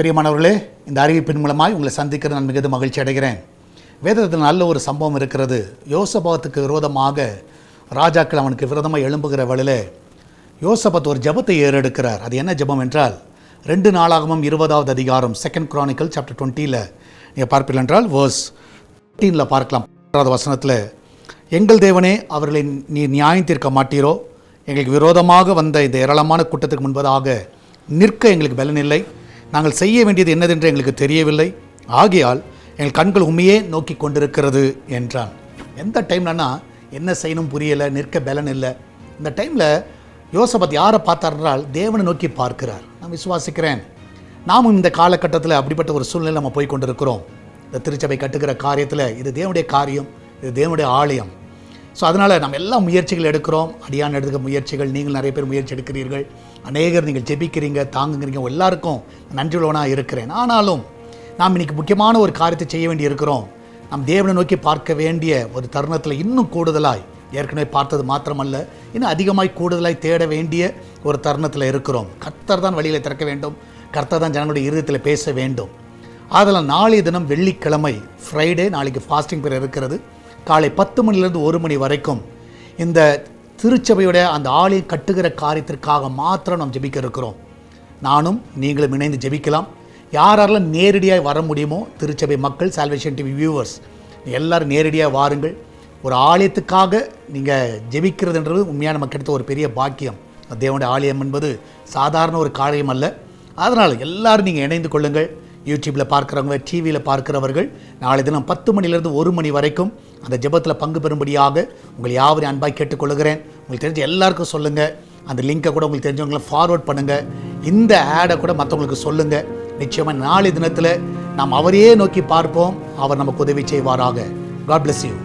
பிரியமானவர்களே, இந்த அறிவிப்பின் மூலமாய் உங்களை சந்திக்கிற நான் மிகுந்த மகிழ்ச்சி அடைகிறேன். வேதத்தில் நல்ல ஒரு சம்பவம் இருக்கிறது. யோசபாத்துக்கு விரோதமாக ராஜாக்கள் அவனுக்கு விரோதமாக எழும்புகிற வேளையிலே யோசபாத் ஒரு ஜெபத்தை ஏறெடுக்கிறார். அது என்ன ஜெபம் என்றால் 2 நாளாகமம் 20வது அதிகாரம் 2 Chronicles chapter 20 நீங்கள் பார்ப்பீர்கள் என்றால் verse 13 பார்க்கலாம். 6வது வசனத்தில், எங்கள் தேவனே, அவர்களை நீர் நியாயம் தீர்க்க மாட்டீரோ, எங்களுக்கு விரோதமாக வந்த இந்த ஏராளமான கூட்டத்துக்கு முன்பதாக நிற்க எங்களுக்கு பலன் இல்லை, நாங்கள் செய்ய வேண்டியது என்னதென்று எங்களுக்கு தெரியவில்லை, ஆகையால் எங்கள் கண்கள் உண்மையே நோக்கி கொண்டிருக்கிறது என்றான். எந்த டைம்லன்னா என்ன செய்யணும் புரியலை, நிற்க பலன் இல்லை. இந்த டைமில் யோசபாத் யாரை பார்த்தார் என்றால் தேவனை நோக்கி பார்க்கிறார். நான் விசுவாசிக்கிறேன் நாமும் இந்த காலகட்டத்தில் அப்படிப்பட்ட ஒரு சூழ்நிலை நம்ம போய் கொண்டிருக்கிறோம். இந்த திருச்சபை கட்டுகிற காரியத்தில் இது தேவனுடைய காரியம், இது தேவனுடைய ஆலயம். ஸோ அதனால் நம்ம எல்லா முயற்சிகள் எடுக்கிறோம். அடியான் எடுக்க முயற்சிகள், நீங்கள் நிறைய பேர் முயற்சி எடுக்கிறீர்கள், அநேகர் நீங்கள் ஜெபிக்கிறீங்க, தாங்குங்கிறீங்க. எல்லாருக்கும் நன்றியுள்ளவனாக இருக்கிறேன். ஆனாலும் நாம் இன்றைக்கி முக்கியமான ஒரு காரியத்தை செய்ய வேண்டி இருக்கிறோம். நாம் தேவனை நோக்கி பார்க்க வேண்டிய ஒரு தருணத்தில் இன்னும் கூடுதலாய், ஏற்கனவே பார்த்தது மாத்திரமல்ல, இன்னும் அதிகமாய் கூடுதலாய் தேட வேண்டிய ஒரு தருணத்தில் இருக்கிறோம். கர்த்தர் தான் வழியில் திறக்க வேண்டும், கர்த்தர் தான் ஜனங்களுடைய இருதயத்தில் பேச வேண்டும். அதனால் நாளைய தினம் வெள்ளிக்கிழமை ஃப்ரைடே, நாளைக்கு ஃபாஸ்டிங் பீரியட் இருக்கிறது. காலை 10 மணிலேருந்து 1 மணி வரைக்கும் இந்த திருச்சபையுடைய அந்த ஆலயம் கட்டுகிற காரியத்திற்காக மாத்திரம் நாம் ஜெபிக்க இருக்கிறோம். நானும் நீங்களும் இணைந்து ஜெபிக்கலாம். யாரெல்லாம் நேரடியாக வர முடியுமோ, திருச்சபை மக்கள், சால்வேஷன் டிவி வியூவர்ஸ் எல்லோரும் நேரடியாக வாருங்கள். ஒரு ஆலயத்துக்காக நீங்கள் ஜெபிக்கிறதுன்றது உண்மையாக நமக்கு கிடைத்த ஒரு பெரிய பாக்கியம். தேவனுடைய ஆலயம் என்பது சாதாரண ஒரு காரியம் அல்ல. அதனால் எல்லோரும் நீங்கள் இணைந்து கொள்ளுங்கள். யூடியூப்பில் பார்க்குறவங்க, டிவியில் பார்க்குறவர்கள் நாளை தினம் 10 மணிலேருந்து 1 மணி வரைக்கும் அந்த ஜெபத்தில் பங்கு பெறும்படியாக உங்களை யாவரையும் அன்பாக கேட்டுக்கொள்கிறேன். உங்களுக்கு தெரிஞ்ச எல்லாருக்கும் சொல்லுங்கள். அந்த லிங்கை கூட உங்களுக்கு தெரிஞ்சவங்களை ஃபார்வர்ட் பண்ணுங்கள். இந்த ஆடை கூட மற்றவங்களுக்கு சொல்லுங்கள். நிச்சயமாக நாளை தினத்தில் நாம் அவரையே நோக்கி பார்ப்போம். அவர் நமக்கு உதவி செய்வாராக. God bless you.